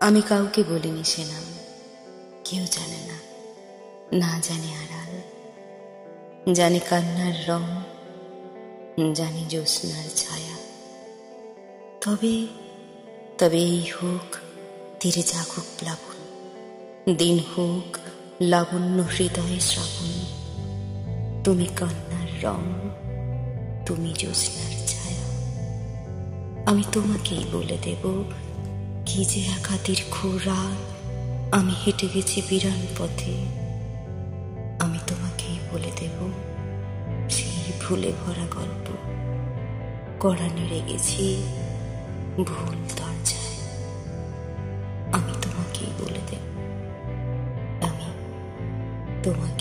আমি কাউকে বলিনি সে নাম, কেউ জানে না, না জানে আড়াল। জানি কান্নার রং, জানি জ্যোৎস্নার ছায়া। তবে তবে এই হোক তীরে জাগুক প্লাবন, দিন হোক লাবণ্য হৃদয়ে শ্রাবণ। তুমি কান্নার রং, তুমি জ্যোৎস্নার ছায়া। আমি তোমাকেই বলে দেব, কি যে একা দীর্ঘ রাত আমি হেঁটে গেছি বিরান পথে। আমি তোমাকেই বলে দেব সেই ভুলে ভরা গল্প, কড়া নেড়ে গেছি ভুল দরজায়। আমি তোমাকেই বলে দেব, আমি তোমাকে